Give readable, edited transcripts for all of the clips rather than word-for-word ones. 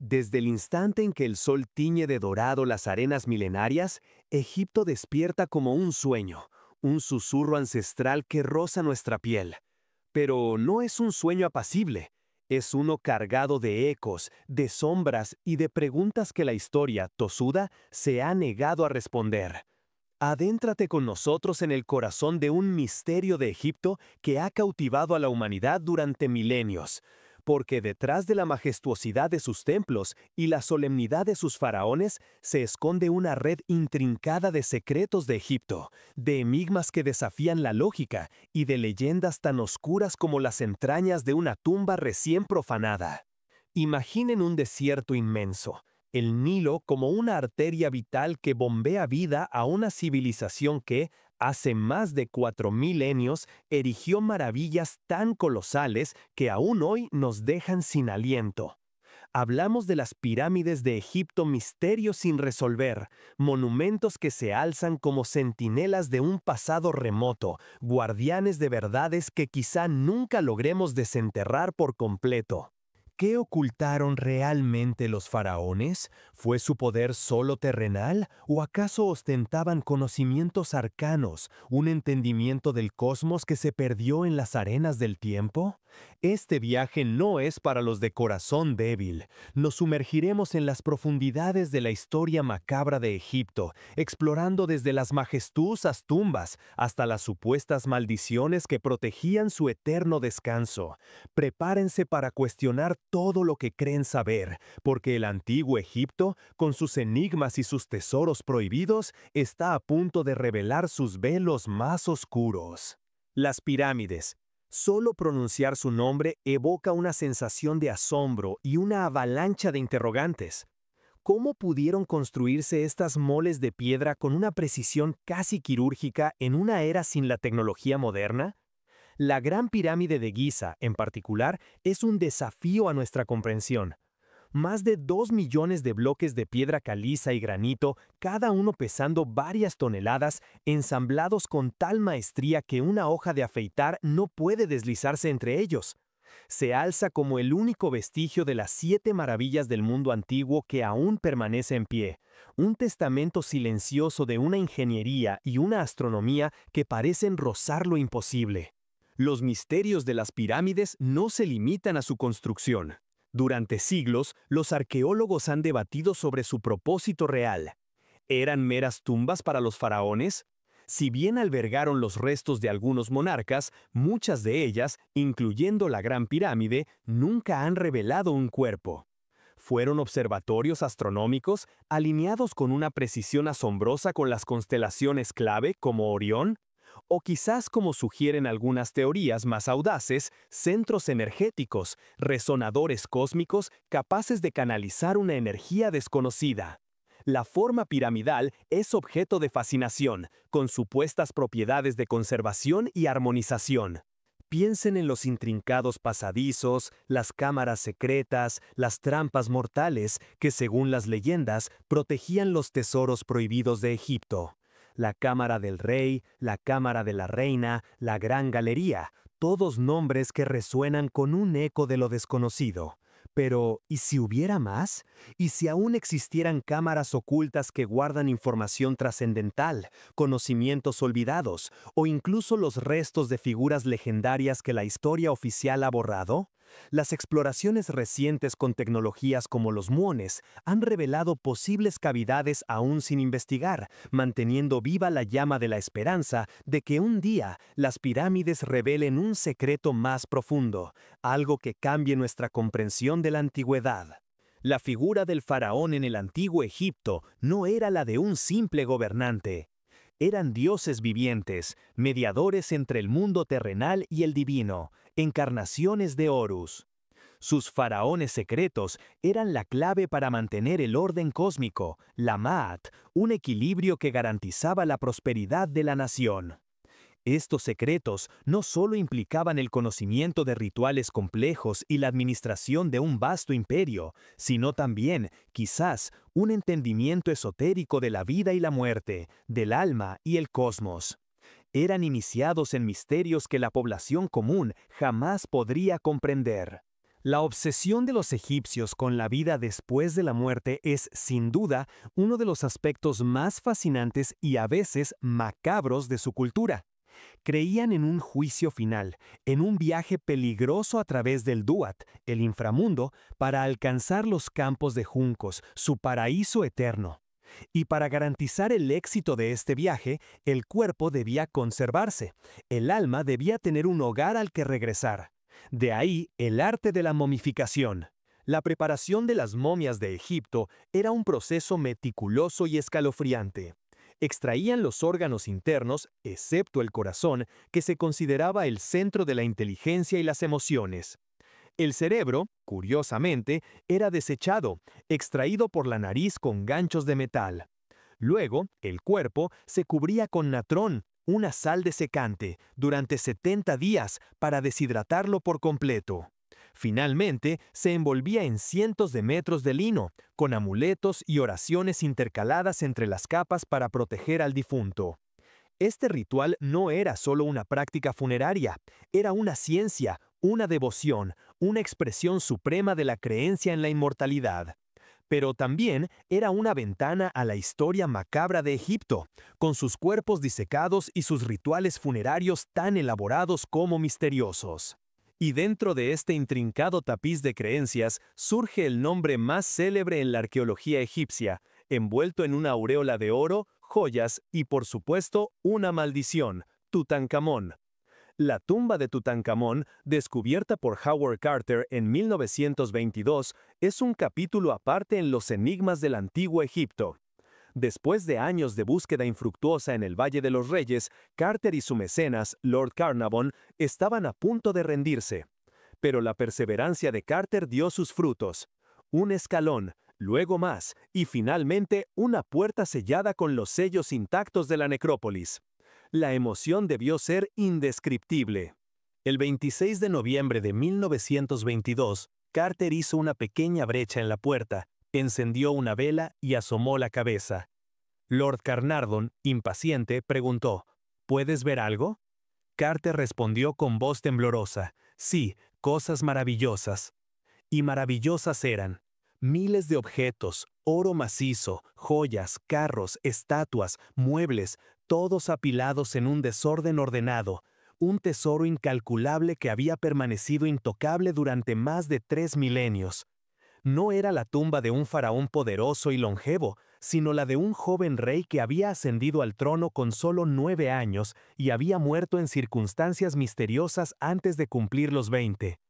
Desde el instante en que el sol tiñe de dorado las arenas milenarias, Egipto despierta como un susurro ancestral que roza nuestra piel. Pero no es un sueño apacible, es uno cargado de ecos, de sombras y de preguntas que la historia, tosuda, se ha negado a responder. Adéntrate con nosotros en el corazón de un misterio de Egipto que ha cautivado a la humanidad durante milenios, porque detrás de la majestuosidad de sus templos y la solemnidad de sus faraones se esconde una red intrincada de secretos de Egipto, de enigmas que desafían la lógica y de leyendas tan oscuras como las entrañas de una tumba recién profanada. Imaginen un desierto inmenso, el Nilo como una arteria vital que bombea vida a una civilización que, hace más de 4 milenios, erigió maravillas tan colosales que aún hoy nos dejan sin aliento. Hablamos de las pirámides de Egipto, misterios sin resolver, monumentos que se alzan como centinelas de un pasado remoto, guardianes de verdades que quizá nunca logremos desenterrar por completo. ¿Qué ocultaron realmente los faraones? ¿Fue su poder solo terrenal? ¿O acaso ostentaban conocimientos arcanos, un entendimiento del cosmos que se perdió en las arenas del tiempo? Este viaje no es para los de corazón débil. Nos sumergiremos en las profundidades de la historia macabra de Egipto, explorando desde las majestuosas tumbas hasta las supuestas maldiciones que protegían su eterno descanso. Prepárense para cuestionar todo lo que creen saber, porque el antiguo Egipto, con sus enigmas y sus tesoros prohibidos, está a punto de revelar sus velos más oscuros. Las pirámides. Solo pronunciar su nombre evoca una sensación de asombro y una avalancha de interrogantes. ¿Cómo pudieron construirse estas moles de piedra con una precisión casi quirúrgica en una era sin la tecnología moderna? La Gran Pirámide de Giza, en particular, es un desafío a nuestra comprensión. Más de 2 millones de bloques de piedra caliza y granito, cada uno pesando varias toneladas, ensamblados con tal maestría que una hoja de afeitar no puede deslizarse entre ellos. Se alza como el único vestigio de las 7 maravillas del mundo antiguo que aún permanece en pie, un testamento silencioso de una ingeniería y una astronomía que parecen rozar lo imposible. Los misterios de las pirámides no se limitan a su construcción. Durante siglos, los arqueólogos han debatido sobre su propósito real. ¿Eran meras tumbas para los faraones? Si bien albergaron los restos de algunos monarcas, muchas de ellas, incluyendo la Gran Pirámide, nunca han revelado un cuerpo. Fueron observatorios astronómicos alineados con una precisión asombrosa con las constelaciones clave como Orión, o quizás, como sugieren algunas teorías más audaces, centros energéticos, resonadores cósmicos capaces de canalizar una energía desconocida. La forma piramidal es objeto de fascinación, con supuestas propiedades de conservación y armonización. Piensen en los intrincados pasadizos, las cámaras secretas, las trampas mortales que, según las leyendas, protegían los tesoros prohibidos de Egipto. La Cámara del Rey, la Cámara de la Reina, la Gran Galería, todos nombres que resuenan con un eco de lo desconocido. Pero, ¿y si hubiera más? ¿Y si aún existieran cámaras ocultas que guardan información trascendental, conocimientos olvidados, o incluso los restos de figuras legendarias que la historia oficial ha borrado? Las exploraciones recientes con tecnologías como los muones han revelado posibles cavidades aún sin investigar, manteniendo viva la llama de la esperanza de que un día las pirámides revelen un secreto más profundo, algo que cambie nuestra comprensión de la antigüedad. La figura del faraón en el antiguo Egipto no era la de un simple gobernante. Eran dioses vivientes, mediadores entre el mundo terrenal y el divino, encarnaciones de Horus. Sus faraones secretos eran la clave para mantener el orden cósmico, la Ma'at, un equilibrio que garantizaba la prosperidad de la nación. Estos secretos no solo implicaban el conocimiento de rituales complejos y la administración de un vasto imperio, sino también, quizás, un entendimiento esotérico de la vida y la muerte, del alma y el cosmos. Eran iniciados en misterios que la población común jamás podría comprender. La obsesión de los egipcios con la vida después de la muerte es, sin duda, uno de los aspectos más fascinantes y a veces macabros de su cultura. Creían en un juicio final, en un viaje peligroso a través del Duat, el inframundo, para alcanzar los campos de juncos, su paraíso eterno. Y para garantizar el éxito de este viaje, el cuerpo debía conservarse, el alma debía tener un hogar al que regresar. De ahí el arte de la momificación. La preparación de las momias de Egipto era un proceso meticuloso y escalofriante. Extraían los órganos internos, excepto el corazón, que se consideraba el centro de la inteligencia y las emociones. El cerebro, curiosamente, era desechado, extraído por la nariz con ganchos de metal. Luego, el cuerpo se cubría con natrón, una sal desecante, durante 70 días para deshidratarlo por completo. Finalmente, se envolvía en cientos de metros de lino, con amuletos y oraciones intercaladas entre las capas para proteger al difunto. Este ritual no era solo una práctica funeraria, era una ciencia, una devoción, una expresión suprema de la creencia en la inmortalidad. Pero también era una ventana a la historia macabra de Egipto, con sus cuerpos disecados y sus rituales funerarios tan elaborados como misteriosos. Y dentro de este intrincado tapiz de creencias surge el nombre más célebre en la arqueología egipcia, envuelto en una aureola de oro, joyas y, por supuesto, una maldición: Tutankamón. La tumba de Tutankamón, descubierta por Howard Carter en 1922, es un capítulo aparte en los enigmas del antiguo Egipto. Después de años de búsqueda infructuosa en el Valle de los Reyes, Carter y su mecenas, Lord Carnarvon, estaban a punto de rendirse. Pero la perseverancia de Carter dio sus frutos. Un escalón, luego más, y finalmente una puerta sellada con los sellos intactos de la necrópolis. La emoción debió ser indescriptible. El 26 de noviembre de 1922, Carter hizo una pequeña brecha en la puerta, encendió una vela y asomó la cabeza. Lord Carnarvon, impaciente, preguntó: ¿Puedes ver algo? Carter respondió con voz temblorosa: sí, cosas maravillosas. Y maravillosas eran. Miles de objetos, oro macizo, joyas, carros, estatuas, muebles, todos apilados en un desorden ordenado, un tesoro incalculable que había permanecido intocable durante más de 3 milenios. No era la tumba de un faraón poderoso y longevo, sino la de un joven rey que había ascendido al trono con solo 9 años y había muerto en circunstancias misteriosas antes de cumplir los 20.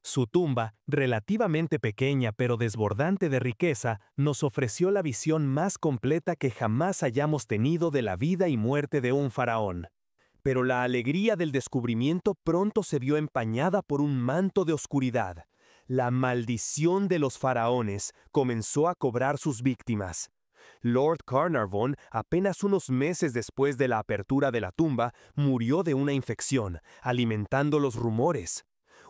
Su tumba, relativamente pequeña pero desbordante de riqueza, nos ofreció la visión más completa que jamás hayamos tenido de la vida y muerte de un faraón. Pero la alegría del descubrimiento pronto se vio empañada por un manto de oscuridad. La maldición de los faraones comenzó a cobrar sus víctimas. Lord Carnarvon, apenas unos meses después de la apertura de la tumba, murió de una infección, alimentando los rumores.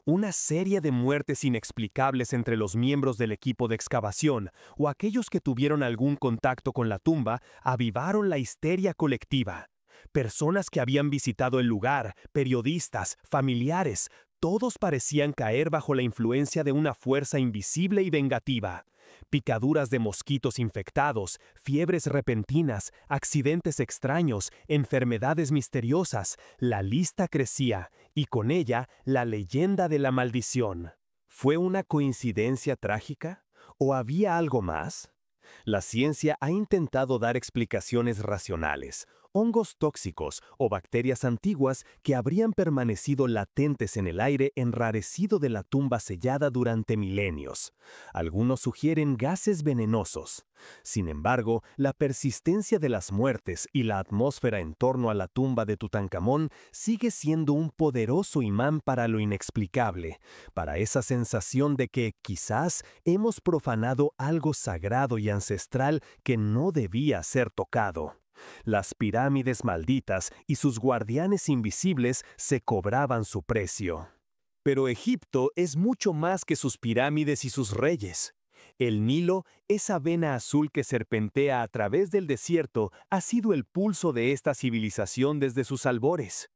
Una serie de muertes inexplicables entre los miembros del equipo de excavación o aquellos que tuvieron algún contacto con la tumba avivaron la histeria colectiva. Personas que habían visitado el lugar, periodistas, familiares, todos parecían caer bajo la influencia de una fuerza invisible y vengativa. Picaduras de mosquitos infectados, fiebres repentinas, accidentes extraños, enfermedades misteriosas, la lista crecía, y con ella la leyenda de la maldición. ¿Fue una coincidencia trágica? ¿O había algo más? La ciencia ha intentado dar explicaciones racionales: hongos tóxicos o bacterias antiguas que habrían permanecido latentes en el aire enrarecido de la tumba sellada durante milenios. Algunos sugieren gases venenosos. Sin embargo, la persistencia de las muertes y la atmósfera en torno a la tumba de Tutankamón sigue siendo un poderoso imán para lo inexplicable, para esa sensación de que, quizás, hemos profanado algo sagrado y ancestral que no debía ser tocado. Las pirámides malditas y sus guardianes invisibles se cobraban su precio. Pero Egipto es mucho más que sus pirámides y sus reyes. El Nilo, esa vena azul que serpentea a través del desierto, ha sido el pulso de esta civilización desde sus albores.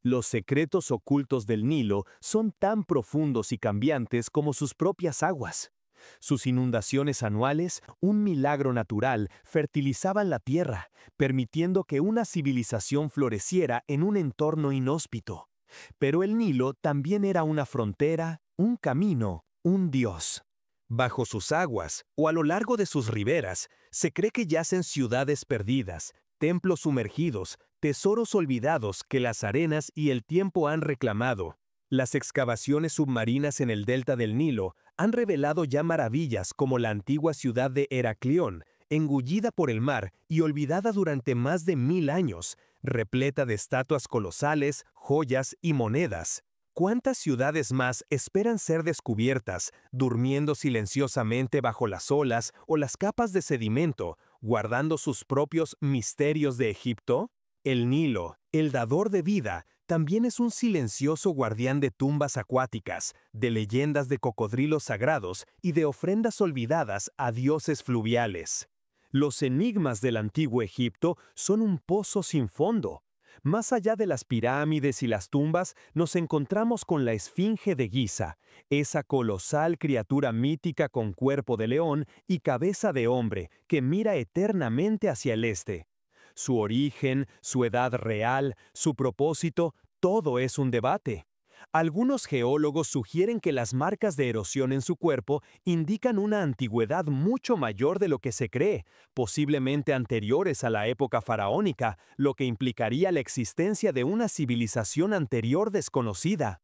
Los secretos ocultos del Nilo son tan profundos y cambiantes como sus propias aguas. Sus inundaciones anuales, un milagro natural, fertilizaban la tierra, permitiendo que una civilización floreciera en un entorno inhóspito. Pero el Nilo también era una frontera, un camino, un dios. Bajo sus aguas, o a lo largo de sus riberas, se cree que yacen ciudades perdidas, templos sumergidos, tesoros olvidados que las arenas y el tiempo han reclamado. Las excavaciones submarinas en el delta del Nilo han revelado ya maravillas como la antigua ciudad de Heraclión, engullida por el mar y olvidada durante más de 1000 años, repleta de estatuas colosales, joyas y monedas. ¿Cuántas ciudades más esperan ser descubiertas, durmiendo silenciosamente bajo las olas o las capas de sedimento, guardando sus propios misterios de Egipto? El Nilo, el dador de vida, también es un silencioso guardián de tumbas acuáticas, de leyendas de cocodrilos sagrados y de ofrendas olvidadas a dioses fluviales. Los enigmas del antiguo Egipto son un pozo sin fondo. Más allá de las pirámides y las tumbas, nos encontramos con la Esfinge de Giza, esa colosal criatura mítica con cuerpo de león y cabeza de hombre que mira eternamente hacia el este. Su origen, su edad real, su propósito, todo es un debate. Algunos geólogos sugieren que las marcas de erosión en su cuerpo indican una antigüedad mucho mayor de lo que se cree, posiblemente anteriores a la época faraónica, lo que implicaría la existencia de una civilización anterior desconocida.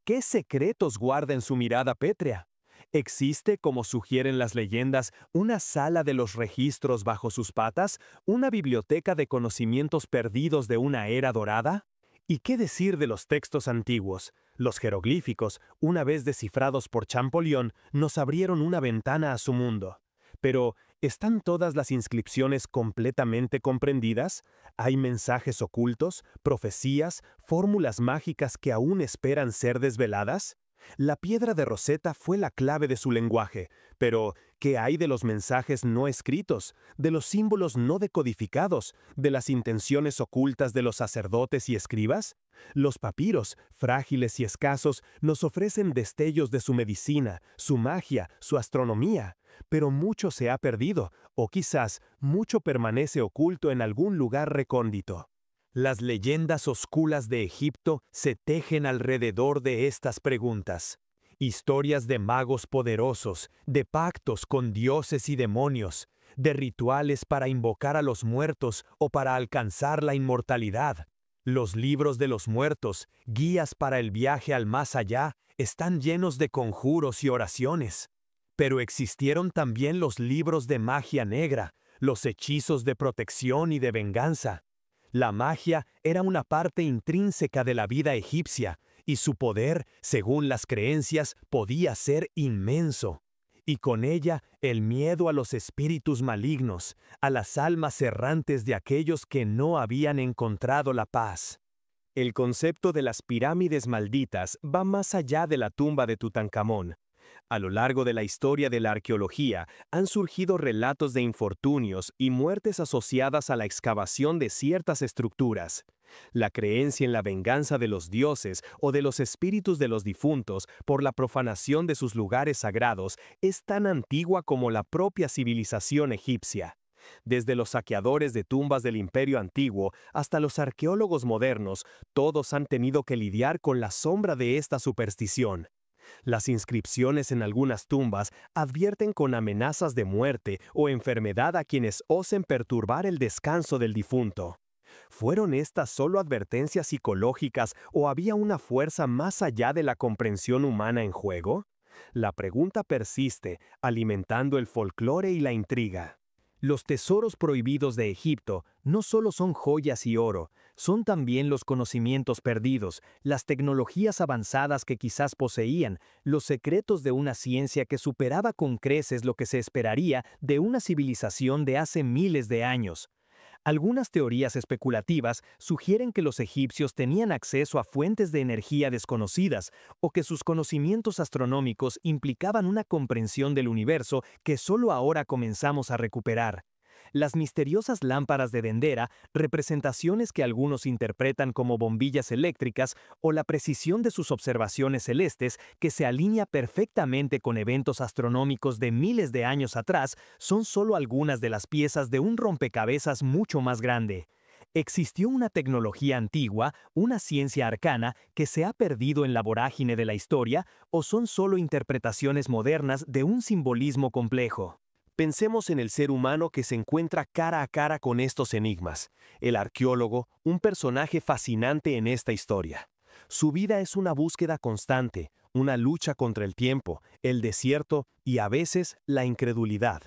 ¿Qué secretos guarda en su mirada pétrea? ¿Existe, como sugieren las leyendas, una sala de los registros bajo sus patas, una biblioteca de conocimientos perdidos de una era dorada? ¿Y qué decir de los textos antiguos? Los jeroglíficos, una vez descifrados por Champollion, nos abrieron una ventana a su mundo. Pero, ¿están todas las inscripciones completamente comprendidas? ¿Hay mensajes ocultos, profecías, fórmulas mágicas que aún esperan ser desveladas? La piedra de Rosetta fue la clave de su lenguaje, pero ¿qué hay de los mensajes no escritos, de los símbolos no decodificados, de las intenciones ocultas de los sacerdotes y escribas? Los papiros, frágiles y escasos, nos ofrecen destellos de su medicina, su magia, su astronomía, pero mucho se ha perdido, o quizás mucho permanece oculto en algún lugar recóndito. Las leyendas oscuras de Egipto se tejen alrededor de estas preguntas. Historias de magos poderosos, de pactos con dioses y demonios, de rituales para invocar a los muertos o para alcanzar la inmortalidad. Los libros de los muertos, guías para el viaje al más allá, están llenos de conjuros y oraciones. Pero existieron también los libros de magia negra, los hechizos de protección y de venganza. La magia era una parte intrínseca de la vida egipcia, y su poder, según las creencias, podía ser inmenso. Y con ella, el miedo a los espíritus malignos, a las almas errantes de aquellos que no habían encontrado la paz. El concepto de las pirámides malditas va más allá de la tumba de Tutankamón. A lo largo de la historia de la arqueología han surgido relatos de infortunios y muertes asociadas a la excavación de ciertas estructuras. La creencia en la venganza de los dioses o de los espíritus de los difuntos por la profanación de sus lugares sagrados es tan antigua como la propia civilización egipcia. Desde los saqueadores de tumbas del Imperio Antiguo hasta los arqueólogos modernos, todos han tenido que lidiar con la sombra de esta superstición. Las inscripciones en algunas tumbas advierten con amenazas de muerte o enfermedad a quienes osen perturbar el descanso del difunto. ¿Fueron estas solo advertencias psicológicas o había una fuerza más allá de la comprensión humana en juego? La pregunta persiste, alimentando el folclore y la intriga. Los tesoros prohibidos de Egipto no solo son joyas y oro, son también los conocimientos perdidos, las tecnologías avanzadas que quizás poseían, los secretos de una ciencia que superaba con creces lo que se esperaría de una civilización de hace miles de años. Algunas teorías especulativas sugieren que los egipcios tenían acceso a fuentes de energía desconocidas o que sus conocimientos astronómicos implicaban una comprensión del universo que solo ahora comenzamos a recuperar. Las misteriosas lámparas de Dendera, representaciones que algunos interpretan como bombillas eléctricas, o la precisión de sus observaciones celestes, que se alinea perfectamente con eventos astronómicos de miles de años atrás, son solo algunas de las piezas de un rompecabezas mucho más grande. Existió una tecnología antigua, una ciencia arcana, que se ha perdido en la vorágine de la historia, o son solo interpretaciones modernas de un simbolismo complejo. Pensemos en el ser humano que se encuentra cara a cara con estos enigmas. El arqueólogo, un personaje fascinante en esta historia. Su vida es una búsqueda constante, una lucha contra el tiempo, el desierto y a veces la incredulidad.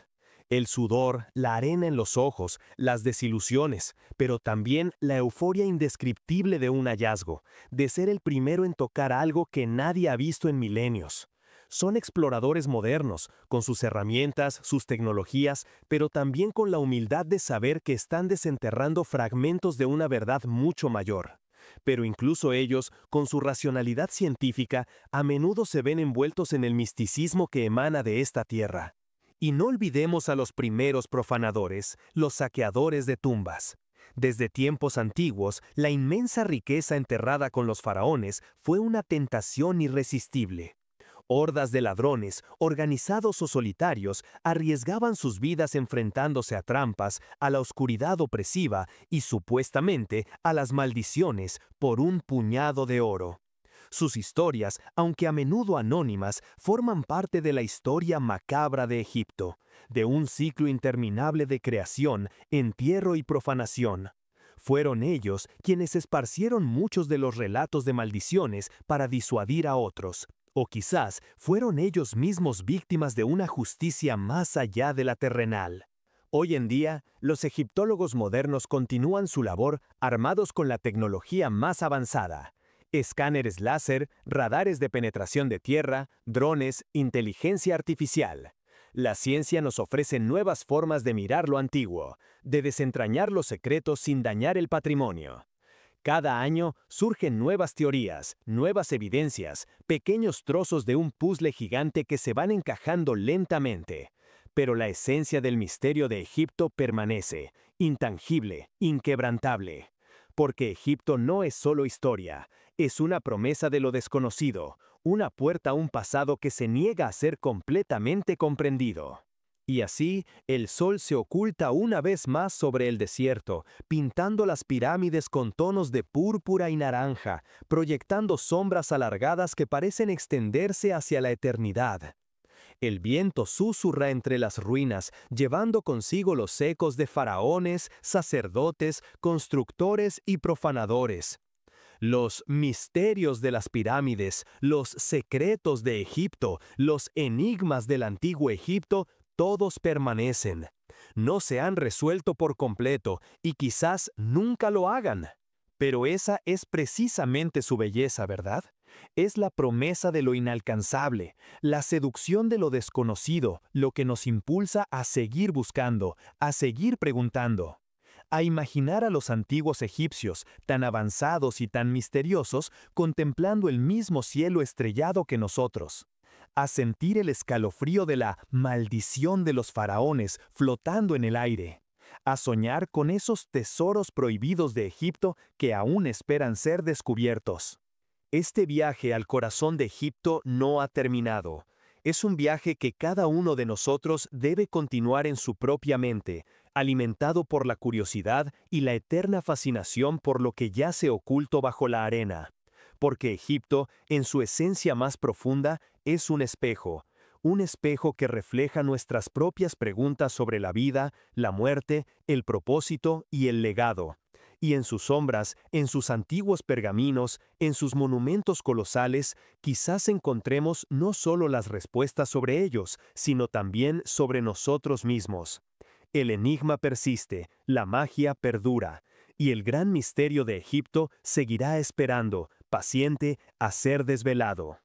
El sudor, la arena en los ojos, las desilusiones, pero también la euforia indescriptible de un hallazgo, de ser el primero en tocar algo que nadie ha visto en milenios. Son exploradores modernos, con sus herramientas, sus tecnologías, pero también con la humildad de saber que están desenterrando fragmentos de una verdad mucho mayor. Pero incluso ellos, con su racionalidad científica, a menudo se ven envueltos en el misticismo que emana de esta tierra. Y no olvidemos a los primeros profanadores, los saqueadores de tumbas. Desde tiempos antiguos, la inmensa riqueza enterrada con los faraones fue una tentación irresistible. Hordas de ladrones, organizados o solitarios, arriesgaban sus vidas enfrentándose a trampas, a la oscuridad opresiva y supuestamente a las maldiciones por un puñado de oro. Sus historias, aunque a menudo anónimas, forman parte de la historia macabra de Egipto, de un ciclo interminable de creación, entierro y profanación. Fueron ellos quienes esparcieron muchos de los relatos de maldiciones para disuadir a otros, o quizás fueron ellos mismos víctimas de una justicia más allá de la terrenal. Hoy en día, los egiptólogos modernos continúan su labor armados con la tecnología más avanzada. Escáneres láser, radares de penetración de tierra, drones, inteligencia artificial. La ciencia nos ofrece nuevas formas de mirar lo antiguo, de desentrañar los secretos sin dañar el patrimonio. Cada año surgen nuevas teorías, nuevas evidencias, pequeños trozos de un puzzle gigante que se van encajando lentamente. Pero la esencia del misterio de Egipto permanece, intangible, inquebrantable. Porque Egipto no es solo historia, es una promesa de lo desconocido, una puerta a un pasado que se niega a ser completamente comprendido. Y así, el sol se oculta una vez más sobre el desierto, pintando las pirámides con tonos de púrpura y naranja, proyectando sombras alargadas que parecen extenderse hacia la eternidad. El viento susurra entre las ruinas, llevando consigo los ecos de faraones, sacerdotes, constructores y profanadores. Los misterios de las pirámides, los secretos de Egipto, los enigmas del antiguo Egipto, todos permanecen. No se han resuelto por completo y quizás nunca lo hagan. Pero esa es precisamente su belleza, ¿verdad? Es la promesa de lo inalcanzable, la seducción de lo desconocido, lo que nos impulsa a seguir buscando, a seguir preguntando. A imaginar a los antiguos egipcios, tan avanzados y tan misteriosos, contemplando el mismo cielo estrellado que nosotros. A sentir el escalofrío de la maldición de los faraones flotando en el aire. A soñar con esos tesoros prohibidos de Egipto que aún esperan ser descubiertos. Este viaje al corazón de Egipto no ha terminado. Es un viaje que cada uno de nosotros debe continuar en su propia mente, alimentado por la curiosidad y la eterna fascinación por lo que yace oculto bajo la arena. Porque Egipto, en su esencia más profunda, es un espejo que refleja nuestras propias preguntas sobre la vida, la muerte, el propósito y el legado. Y en sus sombras, en sus antiguos pergaminos, en sus monumentos colosales, quizás encontremos no solo las respuestas sobre ellos, sino también sobre nosotros mismos. El enigma persiste, la magia perdura, y el gran misterio de Egipto seguirá esperando, paciente, a ser desvelado.